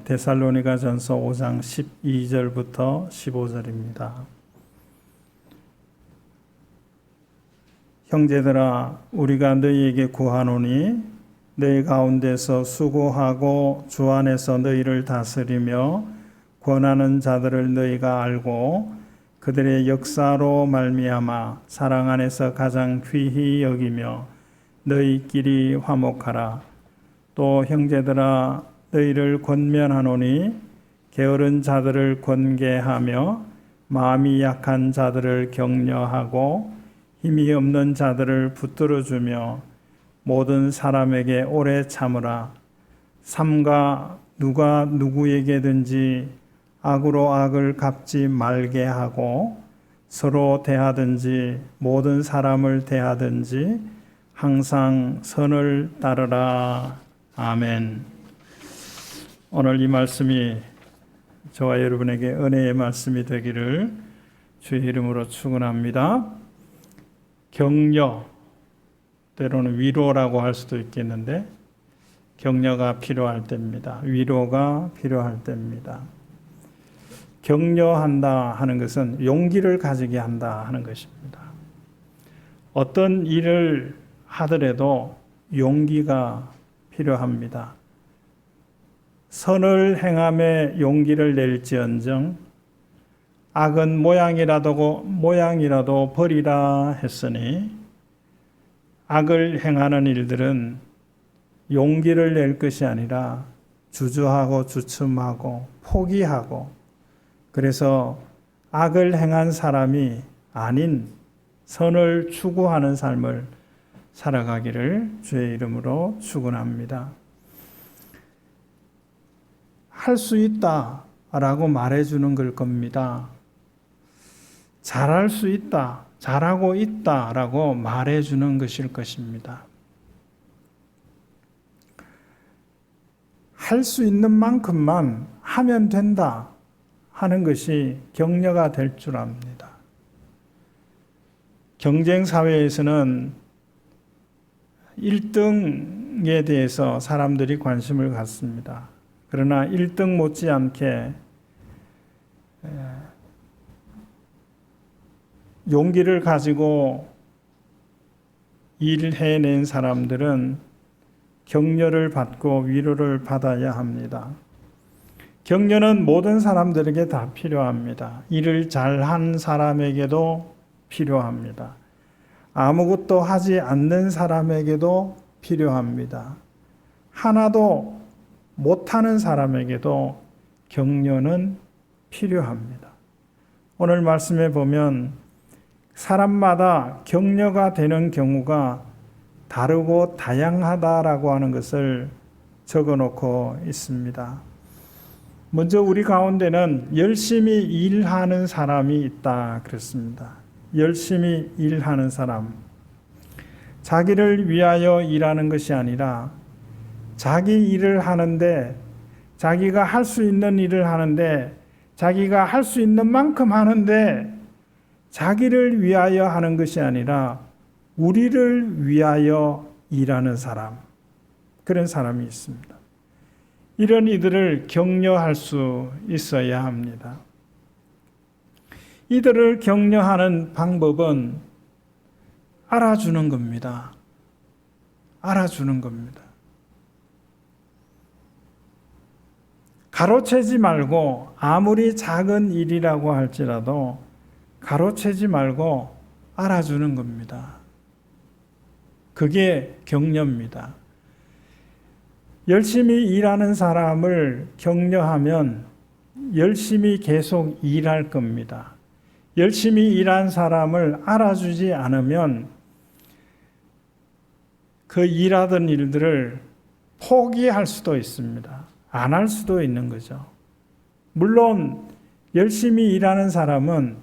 데살로니가전서 5장 12절부터 15절입니다. 형제들아, 우리가 너희에게 구하노니 너희 가운데서 수고하고 주 안에서 너희를 다스리며 권하는 자들을 너희가 알고 그들의 역사로 말미암아 사랑 안에서 가장 귀히 여기며 너희끼리 화목하라. 또 형제들아, 너희를 권면하노니 게으른 자들을 권계하며 마음이 약한 자들을 격려하고 힘이 없는 자들을 붙들어주며 모든 사람에게 오래 참으라. 삼가 누가 누구에게든지 악으로 악을 갚지 말게 하고 서로 대하든지 모든 사람을 대하든지 항상 선을 따르라. 아멘. 오늘 이 말씀이 저와 여러분에게 은혜의 말씀이 되기를 주의 이름으로 축원합니다. 격려, 때로는 위로라고 할 수도 있겠는데 격려가 필요할 때입니다. 위로가 필요할 때입니다. 격려한다 하는 것은 용기를 가지게 한다 하는 것입니다. 어떤 일을 하더라도 용기가 필요합니다. 선을 행함에 용기를 낼지언정 악은 모양이라도 버리라 했으니 악을 행하는 일들은 용기를 낼 것이 아니라 주저하고 주춤하고 포기하고 그래서 악을 행한 사람이 아닌 선을 추구하는 삶을 살아가기를 주의 이름으로 축원합니다. 할 수 있다라고 말해주는 걸 겁니다. 잘할 수 있다, 잘하고 있다라고 말해주는 것일 것입니다. 할 수 있는 만큼만 하면 된다 하는 것이 격려가 될 줄 압니다. 경쟁 사회에서는 1등에 대해서 사람들이 관심을 갖습니다. 그러나 1등 못지않게 용기를 가지고 일해낸 사람들은 격려를 받고 위로를 받아야 합니다. 격려는 모든 사람들에게 다 필요합니다. 일을 잘한 사람에게도 필요합니다. 아무것도 하지 않는 사람에게도 필요합니다. 하나도 못하는 사람에게도 격려는 필요합니다. 오늘 말씀에 보면 사람마다 격려가 되는 경우가 다르고 다양하다라고 하는 것을 적어놓고 있습니다. 먼저 우리 가운데는 열심히 일하는 사람이 있다 그랬습니다. 열심히 일하는 사람. 자기를 위하여 일하는 것이 아니라 자기 일을 하는데 자기가 할 수 있는 일을 하는데 자기가 할 수 있는 만큼 하는데 자기를 위하여 하는 것이 아니라 우리를 위하여 일하는 사람, 그런 사람이 있습니다. 이런 이들을 격려할 수 있어야 합니다. 이들을 격려하는 방법은 알아주는 겁니다. 알아주는 겁니다. 가로채지 말고 아무리 작은 일이라고 할지라도 가로채지 말고 알아주는 겁니다. 그게 격려입니다. 열심히 일하는 사람을 격려하면 열심히 계속 일할 겁니다. 열심히 일한 사람을 알아주지 않으면 그 일하던 일들을 포기할 수도 있습니다. 안 할 수도 있는 거죠. 물론 열심히 일하는 사람은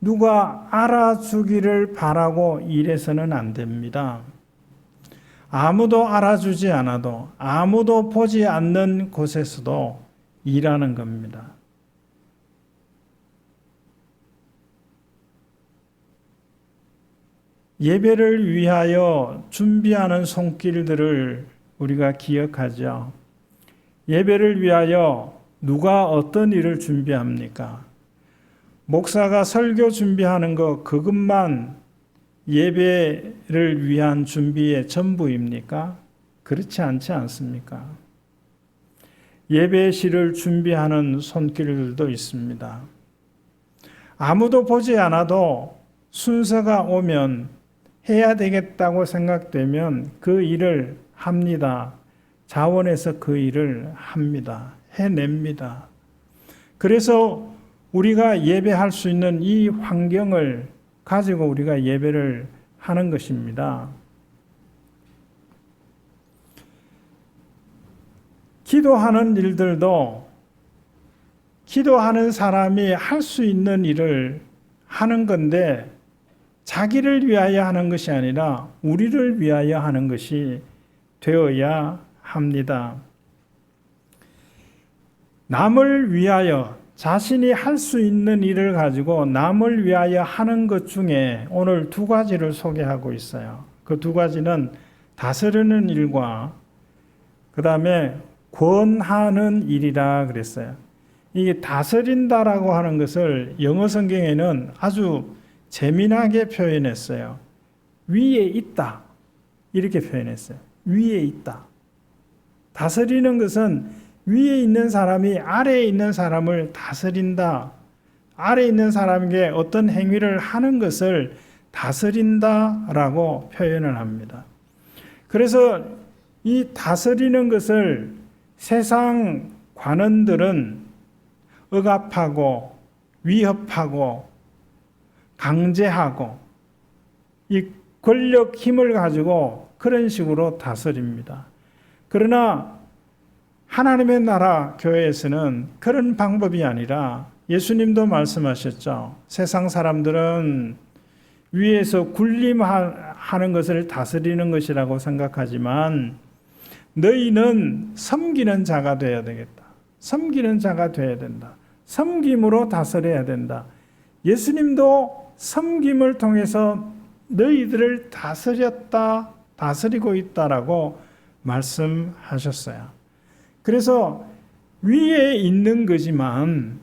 누가 알아주기를 바라고 일해서는 안 됩니다. 아무도 알아주지 않아도 아무도 보지 않는 곳에서도 일하는 겁니다. 예배를 위하여 준비하는 손길들을 우리가 기억하죠. 예배를 위하여 누가 어떤 일을 준비합니까? 목사가 설교 준비하는 거 그것만 예배를 위한 준비의 전부입니까? 그렇지 않지 않습니까? 예배실을 준비하는 손길들도 있습니다. 아무도 보지 않아도 순서가 오면 해야 되겠다고 생각되면 그 일을 합니다. 자원해서 그 일을 합니다. 해냅니다. 그래서 우리가 예배할 수 있는 이 환경을 가지고 우리가 예배를 하는 것입니다. 기도하는 일들도 기도하는 사람이 할 수 있는 일을 하는 건데 자기를 위하여 하는 것이 아니라 우리를 위하여 하는 것이 되어야 합니다. 남을 위하여 자신이 할 수 있는 일을 가지고 남을 위하여 하는 것 중에 오늘 두 가지를 소개하고 있어요. 그 두 가지는 다스리는 일과 그 다음에 권하는 일이라 그랬어요. 이게 다스린다라고 하는 것을 영어 성경에는 아주 재미나게 표현했어요. 위에 있다. 이렇게 표현했어요. 위에 있다. 다스리는 것은 위에 있는 사람이 아래에 있는 사람을 다스린다. 아래에 있는 사람에게 어떤 행위를 하는 것을 다스린다라고 표현을 합니다. 그래서 이 다스리는 것을 세상 관원들은 억압하고 위협하고 강제하고 이 권력 힘을 가지고 그런 식으로 다스립니다. 그러나 하나님의 나라 교회에서는 그런 방법이 아니라 예수님도 말씀하셨죠. 세상 사람들은 위에서 군림하는 것을 다스리는 것이라고 생각하지만 너희는 섬기는 자가 되어야 되겠다. 섬기는 자가 되어야 된다. 섬김으로 다스려야 된다. 예수님도 섬김을 통해서 너희들을 다스리고 있다라고 말씀하셨어요. 그래서 위에 있는 거지만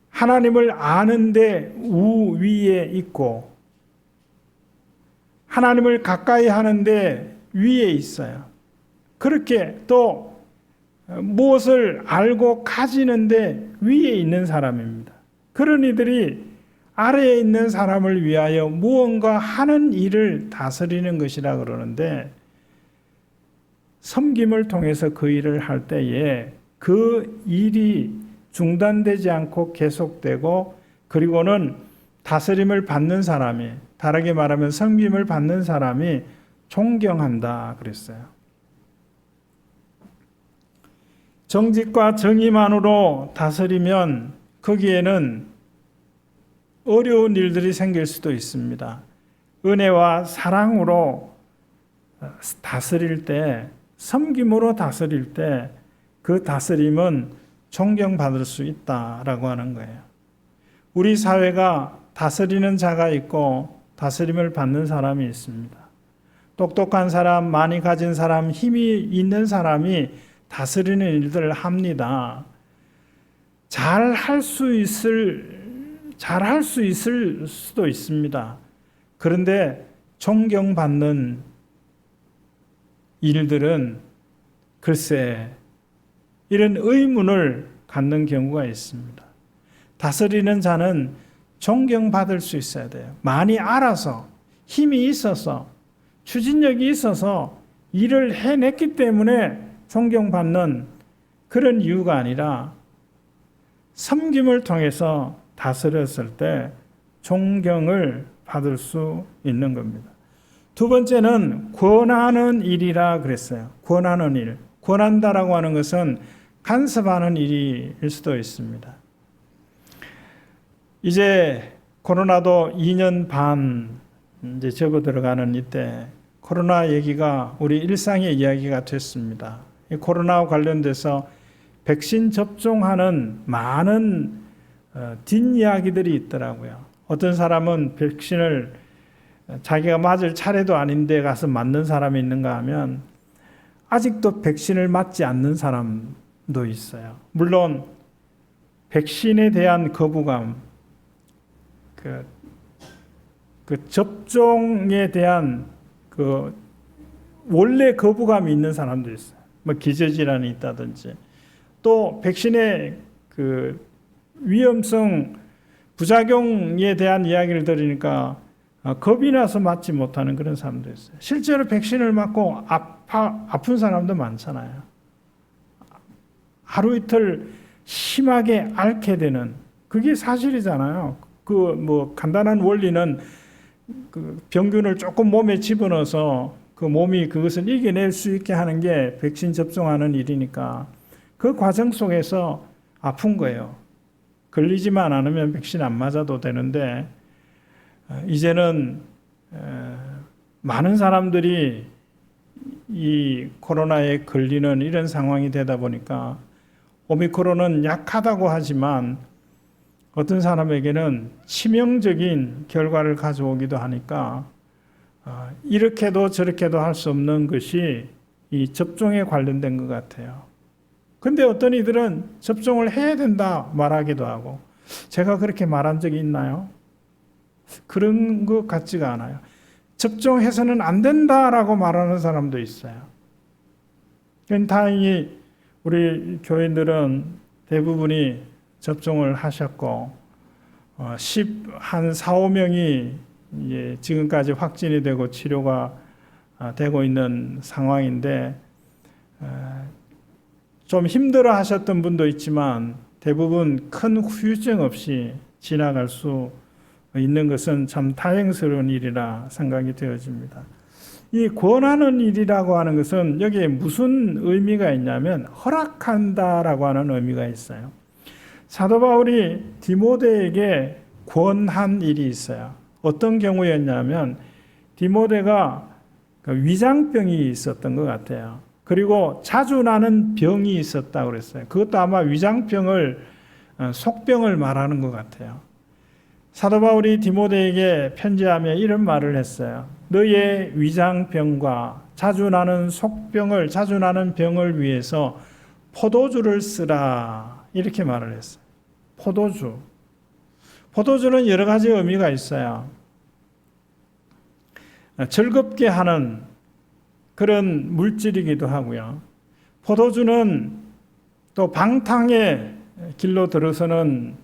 하나님을 아는데 위에 있고 하나님을 가까이 하는데 위에 있어요. 그렇게 또 무엇을 알고 가지는데 위에 있는 사람입니다. 그런 이들이 아래에 있는 사람을 위하여 무언가 하는 일을 다스리는 것이라 그러는데 섬김을 통해서 그 일을 할 때에 그 일이 중단되지 않고 계속되고 그리고는 다스림을 받는 사람이 다르게 말하면 섬김을 받는 사람이 존경한다 그랬어요. 정직과 정의만으로 다스리면 거기에는 어려운 일들이 생길 수도 있습니다. 은혜와 사랑으로 다스릴 때, 섬김으로 다스릴 때 그 다스림은 존경받을 수 있다라고 하는 거예요. 우리 사회가 다스리는 자가 있고 다스림을 받는 사람이 있습니다. 똑똑한 사람, 많이 가진 사람, 힘이 있는 사람이 다스리는 일들을 합니다. 잘할 수 있을 수도 있습니다. 그런데 존경받는 일들은 글쎄 이런 의문을 갖는 경우가 있습니다. 다스리는 자는 존경받을 수 있어야 돼요. 많이 알아서 힘이 있어서 추진력이 있어서 일을 해냈기 때문에 존경받는 그런 이유가 아니라 섬김을 통해서 다스렸을 때 존경을 받을 수 있는 겁니다. 두 번째는 권하는 일이라 그랬어요. 권하는 일. 권한다라고 하는 것은 간섭하는 일일 수도 있습니다. 이제 코로나도 2년 반 이제 접어들어가는 이때 코로나 얘기가 우리 일상의 이야기가 됐습니다. 이 코로나와 관련돼서 백신 접종하는 많은 뒷이야기들이 있더라고요. 어떤 사람은 백신을 자기가 맞을 차례도 아닌데 가서 맞는 사람이 있는가 하면 아직도 백신을 맞지 않는 사람도 있어요. 물론 백신에 대한 거부감, 그 접종에 대한 그 원래 거부감이 있는 사람도 있어요. 뭐 기저질환이 있다든지, 또 백신의 그 위험성, 부작용에 대한 이야기를 들으니까 겁이 나서 맞지 못하는 그런 사람도 있어요. 실제로 백신을 맞고 아픈 사람도 많잖아요. 하루 이틀 심하게 앓게 되는, 그게 사실이잖아요. 그 뭐 간단한 원리는 그 병균을 조금 몸에 집어넣어서 그 몸이 그것을 이겨낼 수 있게 하는 게 백신 접종하는 일이니까 그 과정 속에서 아픈 거예요. 걸리지만 않으면 백신 안 맞아도 되는데, 이제는 많은 사람들이 이 코로나에 걸리는 이런 상황이 되다 보니까 오미크론은 약하다고 하지만 어떤 사람에게는 치명적인 결과를 가져오기도 하니까 이렇게도 저렇게도 할 수 없는 것이 이 접종에 관련된 것 같아요. 근데 어떤 이들은 접종을 해야 된다 말하기도 하고, 제가 그렇게 말한 적이 있나요? 그런 것 같지가 않아요. 접종해서는 안 된다라고 말하는 사람도 있어요. 다행히 우리 교인들은 대부분이 접종을 하셨고, 한 4, 5명이 지금까지 확진이 되고 치료가 되고 있는 상황인데, 좀 힘들어 하셨던 분도 있지만 대부분 큰 후유증 없이 지나갈 수 있는 것은 참 다행스러운 일이라 생각이 되어집니다. 이 권하는 일이라고 하는 것은 여기에 무슨 의미가 있냐면 허락한다라고 하는 의미가 있어요. 사도 바울이 디모데에게 권한 일이 있어요. 어떤 경우였냐면 디모데가 위장병이 있었던 것 같아요. 그리고 자주 나는 병이 있었다고 그랬어요. 그것도 아마 위장병을, 속병을 말하는 것 같아요. 사도 바울이 디모데에게 편지하며 이런 말을 했어요. 너의 위장병과 자주 나는 속병을, 자주 나는 병을 위해서 포도주를 쓰라. 이렇게 말을 했어요. 포도주. 포도주는 여러 가지 의미가 있어요. 즐겁게 하는 그런 물질이기도 하고요. 포도주는 또 방탕의 길로 들어서는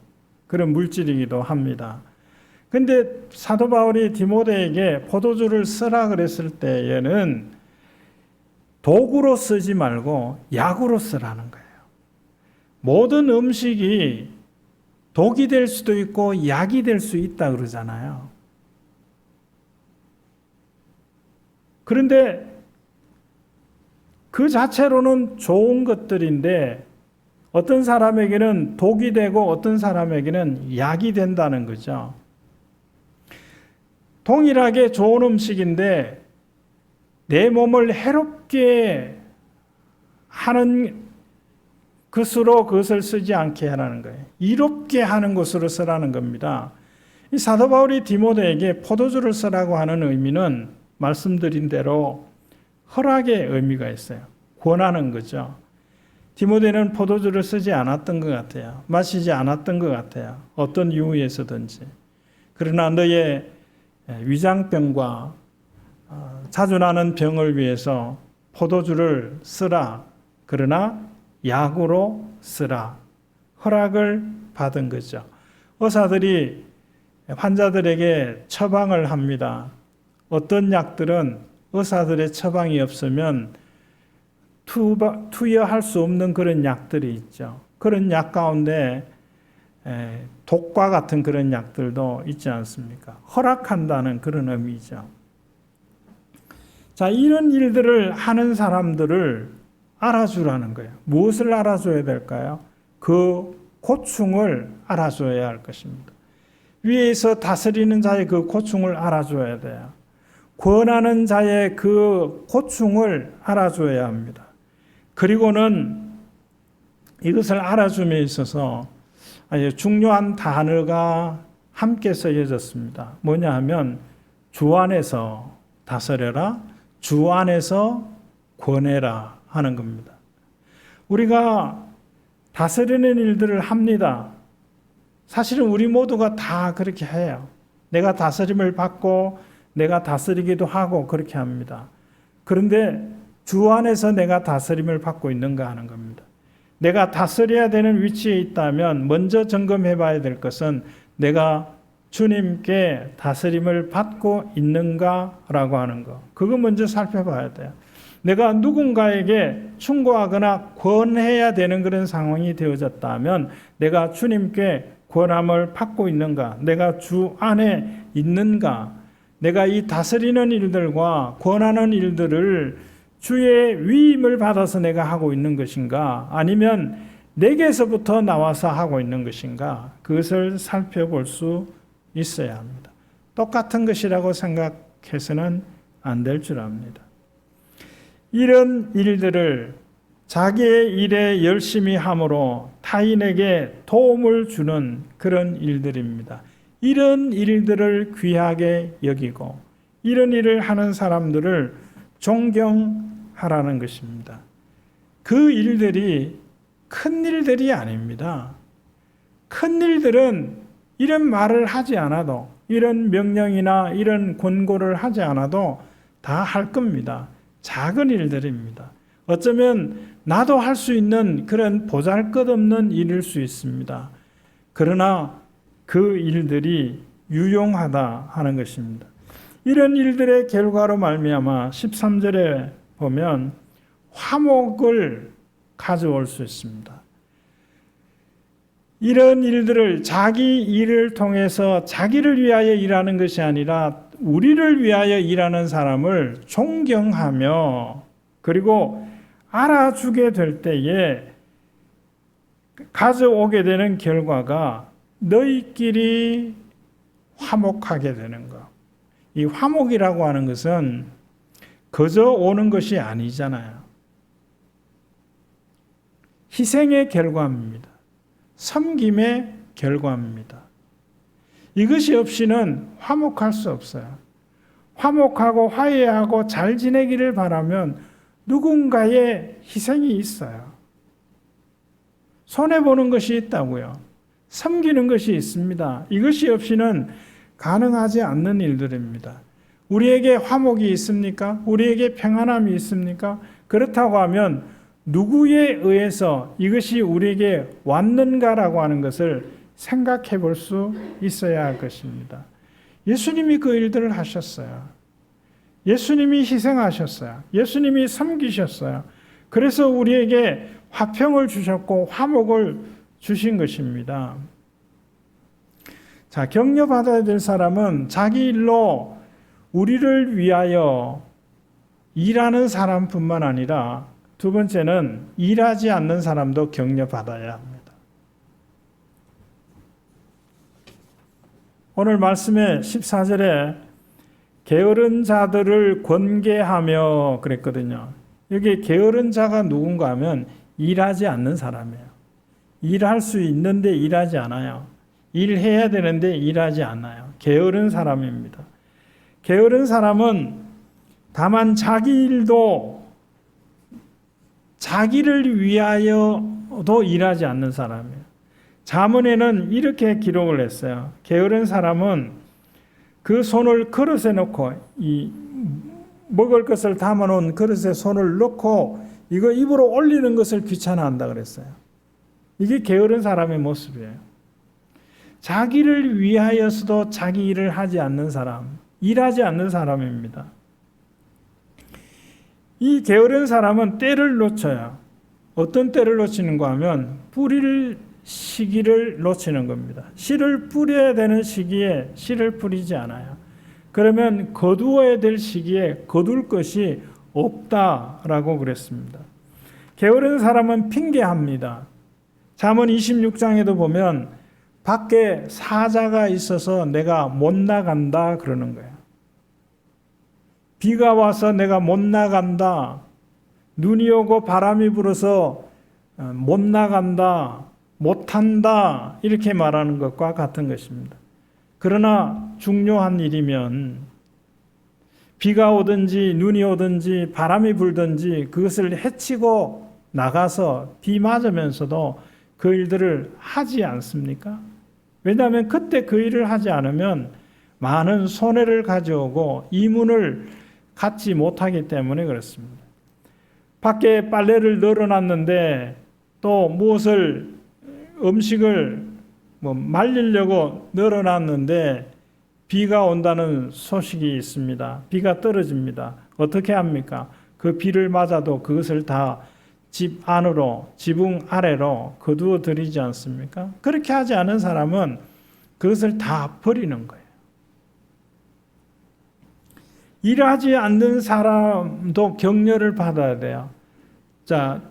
그런 물질이기도 합니다. 근데 사도 바울이 디모데에게 포도주를 쓰라 그랬을 때에는 도구로 쓰지 말고 약으로 쓰라는 거예요. 모든 음식이 독이 될 수도 있고 약이 될 수 있다 그러잖아요. 그런데 그 자체로는 좋은 것들인데 어떤 사람에게는 독이 되고 어떤 사람에게는 약이 된다는 거죠. 동일하게 좋은 음식인데 내 몸을 해롭게 하는 것으로 그것을 쓰지 않게 하라는 거예요. 이롭게 하는 것으로 쓰라는 겁니다. 이 사도 바울이 디모데에게 포도주를 쓰라고 하는 의미는 말씀드린 대로 허락의 의미가 있어요. 권하는 거죠. 디모데는 포도주를 쓰지 않았던 것 같아요. 마시지 않았던 것 같아요. 어떤 이유에서든지. 그러나 너의 위장병과 자주 나는 병을 위해서 포도주를 쓰라. 그러나 약으로 쓰라. 허락을 받은 거죠. 의사들이 환자들에게 처방을 합니다. 어떤 약들은 의사들의 처방이 없으면 투여할 수 없는 그런 약들이 있죠. 그런 약 가운데 독과 같은 그런 약들도 있지 않습니까? 허락한다는 그런 의미죠. 자, 이런 일들을 하는 사람들을 알아주라는 거예요. 무엇을 알아줘야 될까요? 그 고충을 알아줘야 할 것입니다. 위에서 다스리는 자의 그 고충을 알아줘야 돼요. 권하는 자의 그 고충을 알아줘야 합니다. 그리고는 이것을 알아줌에 있어서 아주 중요한 단어가 함께 쓰여졌습니다. 뭐냐 하면 주 안에서 다스려라, 주 안에서 권해라 하는 겁니다. 우리가 다스리는 일들을 합니다. 사실은 우리 모두가 다 그렇게 해요. 내가 다스림을 받고 내가 다스리기도 하고 그렇게 합니다. 그런데 주 안에서 내가 다스림을 받고 있는가 하는 겁니다. 내가 다스려야 되는 위치에 있다면 먼저 점검해 봐야 될 것은 내가 주님께 다스림을 받고 있는가라고 하는 거. 그거 먼저 살펴봐야 돼요. 내가 누군가에게 충고하거나 권해야 되는 그런 상황이 되어졌다면 내가 주님께 권함을 받고 있는가? 내가 주 안에 있는가? 내가 이 다스리는 일들과 권하는 일들을 주의 위임을 받아서 내가 하고 있는 것인가? 아니면 내게서부터 나와서 하고 있는 것인가? 그것을 살펴볼 수 있어야 합니다. 똑같은 것이라고 생각해서는 안 될 줄 압니다. 이런 일들을 자기의 일에 열심히 함으로 타인에게 도움을 주는 그런 일들입니다. 이런 일들을 귀하게 여기고 이런 일을 하는 사람들을 존경하라는 것입니다. 그 일들이 큰 일들이 아닙니다. 큰 일들은 이런 말을 하지 않아도 이런 명령이나 이런 권고를 하지 않아도 다 할 겁니다. 작은 일들입니다. 어쩌면 나도 할 수 있는 그런 보잘것없는 일일 수 있습니다. 그러나 그 일들이 유용하다 하는 것입니다. 이런 일들의 결과로 말미암아 13절에 보면 화목을 가져올 수 있습니다. 이런 일들을 자기 일을 통해서 자기를 위하여 일하는 것이 아니라 우리를 위하여 일하는 사람을 존경하며 그리고 알아주게 될 때에 가져오게 되는 결과가 너희끼리 화목하게 되는 것. 이 화목이라고 하는 것은 거저 오는 것이 아니잖아요. 희생의 결과입니다. 섬김의 결과입니다. 이것이 없이는 화목할 수 없어요. 화목하고 화해하고 잘 지내기를 바라면 누군가의 희생이 있어요. 손해보는 것이 있다고요. 섬기는 것이 있습니다. 이것이 없이는 가능하지 않는 일들입니다. 우리에게 화목이 있습니까? 우리에게 평안함이 있습니까? 그렇다고 하면 누구에 의해서 이것이 우리에게 왔는가라고 하는 것을 생각해 볼 수 있어야 할 것입니다. 예수님이 그 일들을 하셨어요. 예수님이 희생하셨어요. 예수님이 섬기셨어요. 그래서 우리에게 화평을 주셨고 화목을 주신 것입니다. 자, 격려받아야 될 사람은 자기 일로 우리를 위하여 일하는 사람뿐만 아니라 두 번째는 일하지 않는 사람도 격려받아야 합니다. 오늘 말씀의 14절에 게으른 자들을 권계하며 그랬거든요. 여기 게으른 자가 누군가 하면 일하지 않는 사람이에요. 일할 수 있는데 일하지 않아요. 일해야 되는데 일하지 않아요. 게으른 사람입니다. 게으른 사람은 다만 자기 일도 자기를 위하여도 일하지 않는 사람이에요. 잠언에는 이렇게 기록을 했어요. 게으른 사람은 그 손을 그릇에 넣고 이 먹을 것을 담아놓은 그릇에 손을 넣고 이거 입으로 올리는 것을 귀찮아한다 그랬어요. 이게 게으른 사람의 모습이에요. 자기를 위하여서도 자기 일을 하지 않는 사람, 일하지 않는 사람입니다. 이 게으른 사람은 때를 놓쳐요. 어떤 때를 놓치는가 하면 뿌릴 시기를 놓치는 겁니다. 씨를 뿌려야 되는 시기에 씨를 뿌리지 않아요. 그러면 거두어야 될 시기에 거둘 것이 없다라고 그랬습니다. 게으른 사람은 핑계합니다. 잠언 26장에도 보면 밖에 사자가 있어서 내가 못 나간다 그러는 거예요. 비가 와서 내가 못 나간다. 눈이 오고 바람이 불어서 못 나간다. 못한다. 이렇게 말하는 것과 같은 것입니다. 그러나 중요한 일이면 비가 오든지 눈이 오든지 바람이 불든지 그것을 헤치고 나가서 비 맞으면서도 그 일들을 하지 않습니까? 왜냐하면 그때 그 일을 하지 않으면 많은 손해를 가져오고 이문을 갖지 못하기 때문에 그렇습니다. 밖에 빨래를 널어놨는데 또 무엇을 음식을 말리려고 널어놨는데 비가 온다는 소식이 있습니다. 비가 떨어집니다. 어떻게 합니까? 그 비를 맞아도 그것을 다 집 안으로, 지붕 아래로 거두어 들이지 않습니까? 그렇게 하지 않은 사람은 그것을 다 버리는 거예요. 일하지 않는 사람도 격려를 받아야 돼요. 자,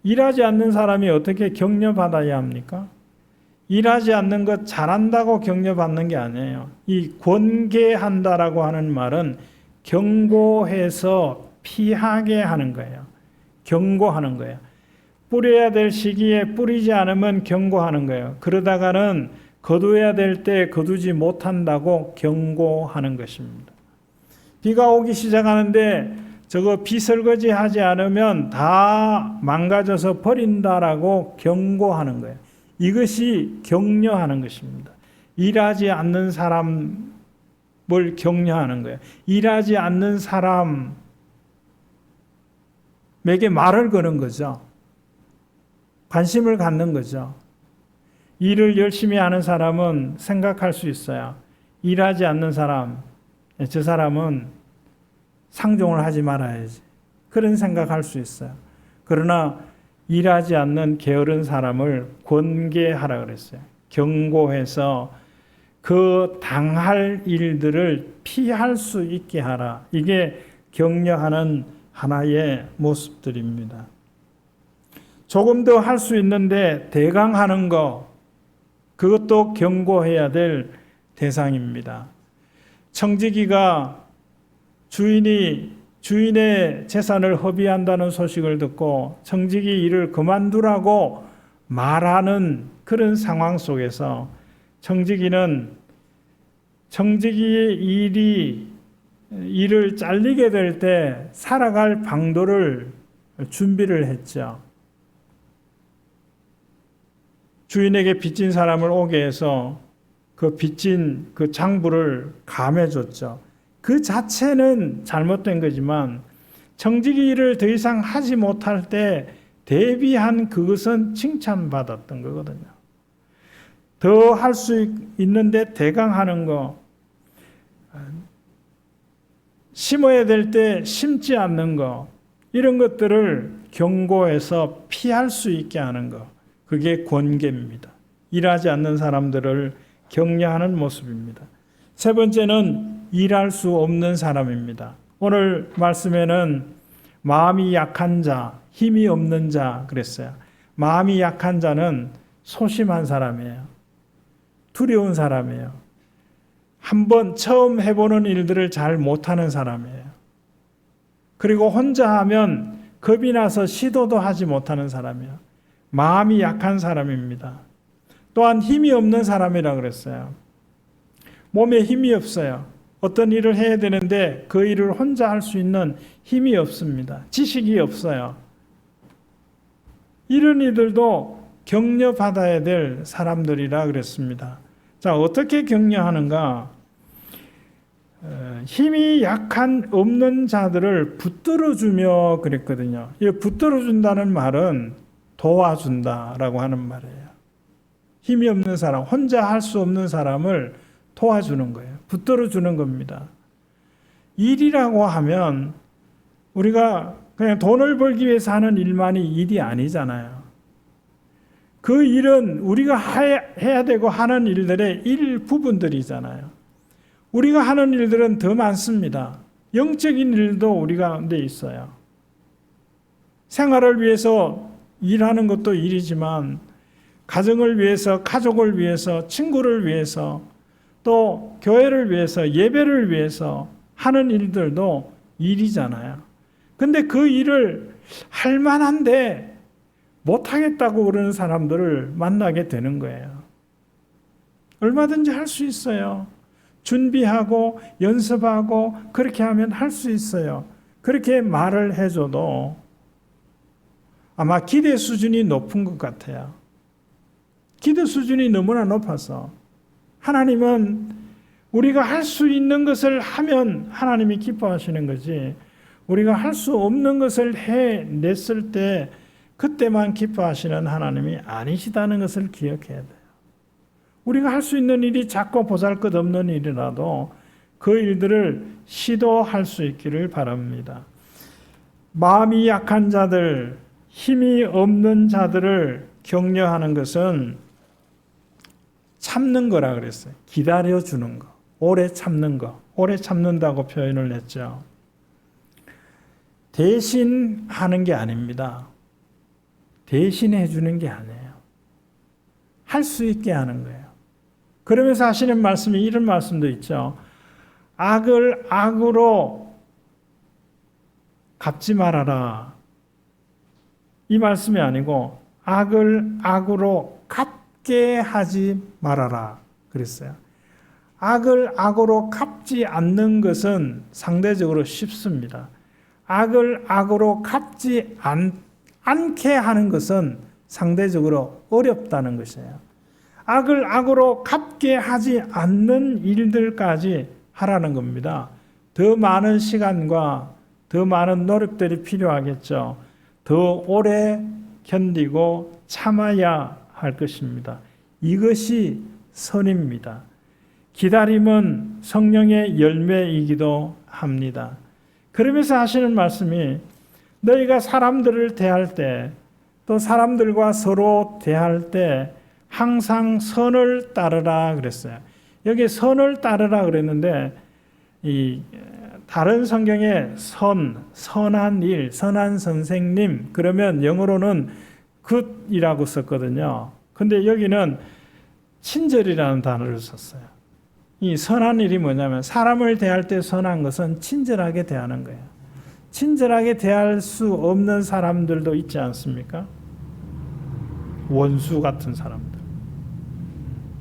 일하지 않는 사람이 어떻게 격려받아야 합니까? 일하지 않는 것 잘한다고 격려받는 게 아니에요. 이 권계한다라고 하는 말은 경고해서 피하게 하는 거예요. 경고하는 거예요. 뿌려야 될 시기에 뿌리지 않으면 경고하는 거예요. 그러다가는 거두어야 될 때 거두지 못한다고 경고하는 것입니다. 비가 오기 시작하는데 저거 비 설거지 하지 않으면 다 망가져서 버린다라고 경고하는 거예요. 이것이 격려하는 것입니다. 일하지 않는 사람을 격려하는 거예요. 일하지 않는 사람에게 말을 거는 거죠. 관심을 갖는 거죠. 일을 열심히 하는 사람은 생각할 수 있어요. 일하지 않는 사람, 저 사람은 상종을 하지 말아야지. 그런 생각할 수 있어요. 그러나 일하지 않는 게으른 사람을 권계하라 그랬어요. 경고해서 그 당할 일들을 피할 수 있게 하라. 이게 격려하는 하나의 모습들입니다. 조금 더 할 수 있는데 대강하는 거, 그것도 경고해야 될 대상입니다. 청지기가 주인의 재산을 허비한다는 소식을 듣고 청지기 일을 그만두라고 말하는 그런 상황 속에서 청지기는 청지기의 일을 잘리게 될 때 살아갈 방도를 준비를 했죠. 주인에게 빚진 사람을 오게 해서 그 빚진 그 장부를 감해줬죠. 그 자체는 잘못된 거지만 청지기 일을 더 이상 하지 못할 때 대비한 그것은 칭찬받았던 거거든요. 더 할 수 있는데 대강하는 거, 심어야 될 때 심지 않는 거, 이런 것들을 경고해서 피할 수 있게 하는 거, 그게 권계입니다. 일하지 않는 사람들을 격려하는 모습입니다. 세 번째는 일할 수 없는 사람입니다. 오늘 말씀에는 마음이 약한 자, 힘이 없는 자 그랬어요. 마음이 약한 자는 소심한 사람이에요. 두려운 사람이에요. 한번 처음 해보는 일들을 잘 못하는 사람이에요. 그리고 혼자 하면 겁이 나서 시도도 하지 못하는 사람이에요. 마음이 약한 사람입니다. 또한 힘이 없는 사람이라 그랬어요. 몸에 힘이 없어요. 어떤 일을 해야 되는데 그 일을 혼자 할 수 있는 힘이 없습니다. 지식이 없어요. 이런 이들도 격려받아야 될 사람들이라 그랬습니다. 자, 어떻게 격려하는가? 힘이 약한 없는 자들을 붙들어주며 그랬거든요. 이 붙들어준다는 말은 도와준다라고 하는 말이에요. 힘이 없는 사람, 혼자 할 수 없는 사람을 도와주는 거예요. 붙들어주는 겁니다. 일이라고 하면 우리가 그냥 돈을 벌기 위해서 하는 일만이 일이 아니잖아요. 그 일은 우리가 해야 되고 하는 일들의 일부분들이잖아요. 우리가 하는 일들은 더 많습니다. 영적인 일도 우리 가운데 있어요. 생활을 위해서 일하는 것도 일이지만 가정을 위해서, 가족을 위해서, 친구를 위해서, 또 교회를 위해서, 예배를 위해서 하는 일들도 일이잖아요. 근데 그 일을 할 만한데 못하겠다고 그러는 사람들을 만나게 되는 거예요. 얼마든지 할 수 있어요. 준비하고 연습하고 그렇게 하면 할 수 있어요. 그렇게 말을 해줘도 아마 기대 수준이 높은 것 같아요. 기대 수준이 너무나 높아서 하나님은 우리가 할 수 있는 것을 하면 하나님이 기뻐하시는 거지, 우리가 할 수 없는 것을 해냈을 때 그때만 기뻐하시는 하나님이 아니시다는 것을 기억해야 돼요. 우리가 할 수 있는 일이 작고 보잘것없는 일이라도 그 일들을 시도할 수 있기를 바랍니다. 마음이 약한 자들, 힘이 없는 자들을 격려하는 것은 참는 거라 그랬어요. 기다려주는 거, 오래 참는 거, 오래 참는다고 표현을 했죠. 대신하는 게 아닙니다. 대신해 주는 게 아니에요. 할 수 있게 하는 거예요. 그러면서 하시는 말씀이 이런 말씀도 있죠. 악을 악으로 갚지 말아라. 이 말씀이 아니고 악을 악으로 갚게 하지 말아라 그랬어요. 악을 악으로 갚지 않는 것은 상대적으로 쉽습니다. 악을 악으로 갚지 않게 하는 것은 상대적으로 어렵다는 것이에요. 악을 악으로 갚게 하지 않는 일들까지 하라는 겁니다. 더 많은 시간과 더 많은 노력들이 필요하겠죠. 더 오래 견디고 참아야 할 것입니다. 이것이 선입니다. 기다림은 성령의 열매이기도 합니다. 그러면서 하시는 말씀이 너희가 사람들을 대할 때, 또 사람들과 서로 대할 때 항상 선을 따르라 그랬어요. 여기 선을 따르라 그랬는데 이 다른 성경에 선한 일, 선한 선생님 그러면 영어로는 good이라고 썼거든요. 근데 여기는 친절이라는 단어를 썼어요. 이 선한 일이 뭐냐면 사람을 대할 때 선한 것은 친절하게 대하는 거예요. 친절하게 대할 수 없는 사람들도 있지 않습니까? 원수 같은 사람들,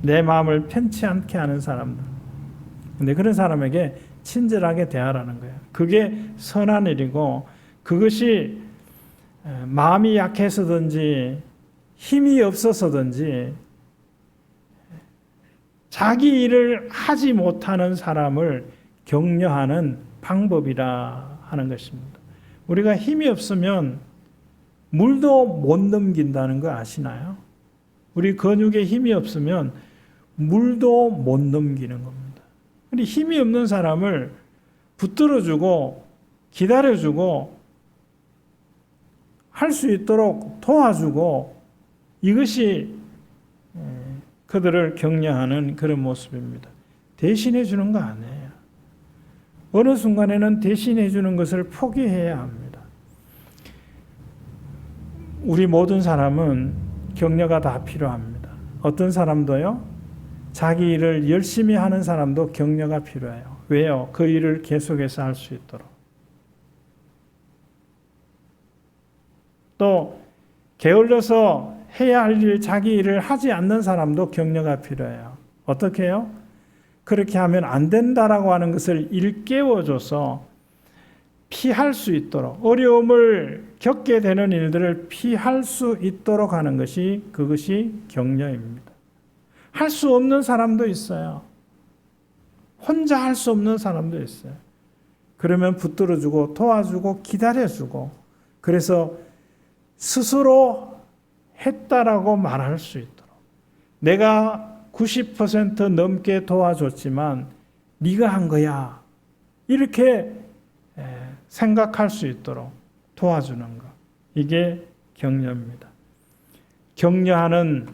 내 마음을 편치 않게 하는 사람들. 근데 그런 사람에게 친절하게 대하라는 거예요. 그게 선한 일이고, 그것이 마음이 약해서든지 힘이 없어서든지 자기 일을 하지 못하는 사람을 격려하는 방법이라 하는 것입니다. 우리가 힘이 없으면 물도 못 넘긴다는 거 아시나요? 우리 근육에 힘이 없으면 물도 못 넘기는 겁니다. 힘이 없는 사람을 붙들어주고 기다려주고 할 수 있도록 도와주고, 이것이 그들을 격려하는 그런 모습입니다. 대신해 주는 거 아니에요. 어느 순간에는 대신해 주는 것을 포기해야 합니다. 우리 모든 사람은 격려가 다 필요합니다. 어떤 사람도요, 자기 일을 열심히 하는 사람도 격려가 필요해요. 왜요? 그 일을 계속해서 할 수 있도록. 또 게을러서 해야 할 일, 자기 일을 하지 않는 사람도 격려가 필요해요. 어떻게 해요? 그렇게 하면 안 된다라고 하는 것을 일깨워줘서 피할 수 있도록, 어려움을 겪게 되는 일들을 피할 수 있도록 하는 것이, 그것이 격려입니다. 할 수 없는 사람도 있어요. 혼자 할 수 없는 사람도 있어요. 그러면 붙들어주고 도와주고 기다려주고, 그래서 스스로 했다라고 말할 수 있도록, 내가 90% 넘게 도와줬지만 네가 한 거야, 이렇게 생각할 수 있도록 도와주는 것, 이게 격려입니다. 격려하는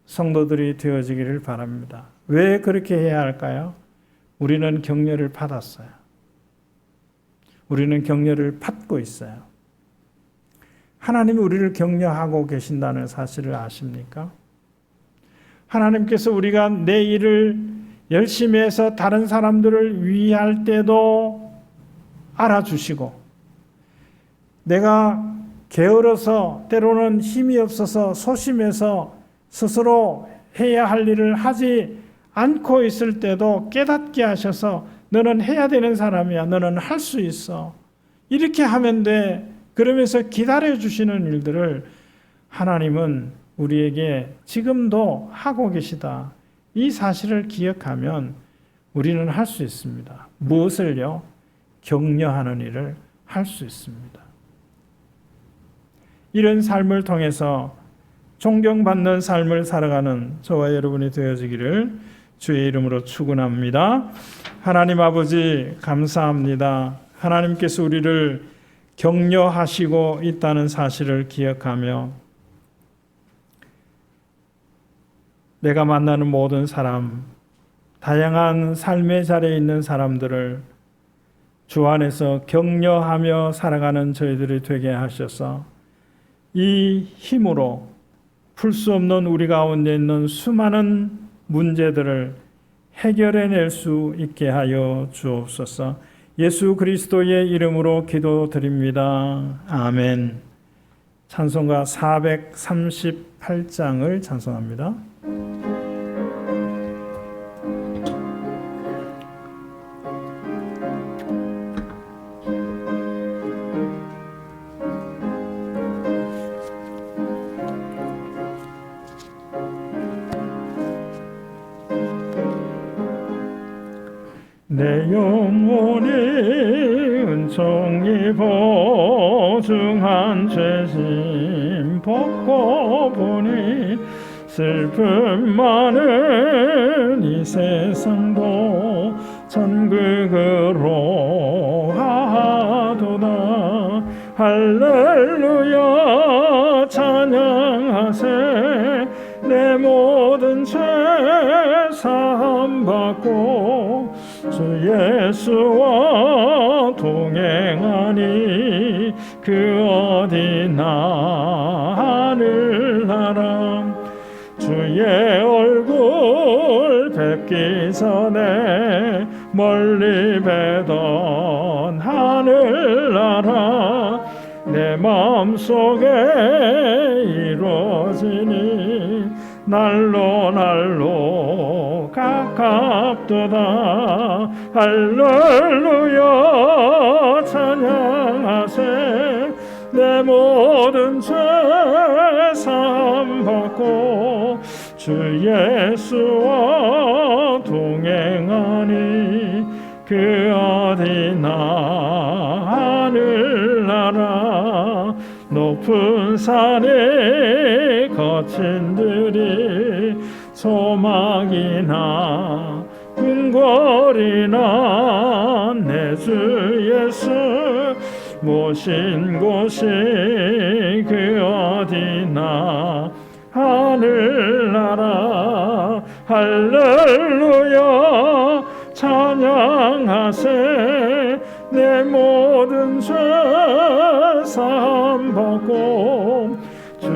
성도들이 되어지기를 바랍니다. 왜 그렇게 해야 할까요? 우리는 격려를 받았어요. 우리는 격려를 받고 있어요. 하나님이 우리를 격려하고 계신다는 사실을 아십니까? 하나님께서 우리가 내 일을 열심히 해서 다른 사람들을 위할 때도 알아주시고, 내가 게을러서 때로는 힘이 없어서 소심해서 스스로 해야 할 일을 하지 안고 있을 때도 깨닫게 하셔서 너는 해야 되는 사람이야. 너는 할 수 있어. 이렇게 하면 돼. 그러면서 기다려 주시는 일들을 하나님은 우리에게 지금도 하고 계시다. 이 사실을 기억하면 우리는 할 수 있습니다. 무엇을요? 격려하는 일을 할 수 있습니다. 이런 삶을 통해서 존경받는 삶을 살아가는 저와 여러분이 되어지기를 주의 이름으로 축원합니다. 하나님 아버지 감사합니다. 하나님께서 우리를 격려하시고 있다는 사실을 기억하며 내가 만나는 모든 사람, 다양한 삶의 자리에 있는 사람들을 주 안에서 격려하며 살아가는 저희들이 되게 하셔서 이 힘으로 풀 수 없는 우리 가운데 있는 수많은 문제들을 해결해낼 수 있게 하여 주옵소서. 예수 그리스도의 이름으로 기도드립니다. 아멘. 찬송가 438장을 찬송합니다. 내 영혼이 은총이 보증한 죄짐 벗고 보니 슬픔 많은 이 세상도 천국으로 하도다. 할렐루야 찬양하세. 내 모든 죄 사함 받고 주 예수와 동행하니 그 어디나 하늘나라. 주의 얼굴 뵙기 전에 멀리 뵈던 하늘나라 내 마음속에 이루어지니 날로 가깝도다. 할렐루야 찬양하세. 내 모든 죄 사함 받고 주 예수와 동행하니 그 어디나 하늘나라. 높은 산에 거친 들이 소망이나 궁궐이나 내 주 예수 모신 곳이 그 어디나 하늘나라. 할렐루야 찬양하세. 내 모든 죄 사함 받고 주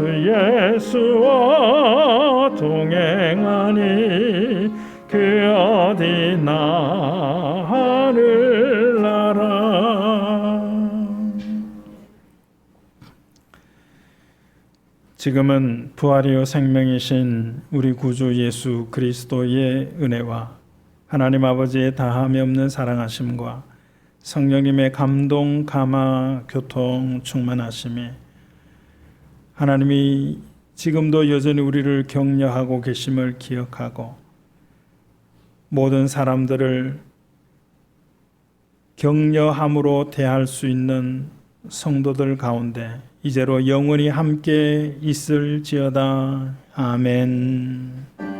예수와 동행하니 그 어디나 하늘나라. 지금은 부활이요 생명이신 우리 구주 예수 그리스도의 은혜와 하나님 아버지의 다함이 없는 사랑하심과 성령님의 감동, 감화, 교통, 충만하심이 하나님이 지금도 여전히 우리를 격려하고 계심을 기억하고 모든 사람들을 격려함으로 대할 수 있는 성도들 가운데 이제로 영원히 함께 있을지어다. 아멘.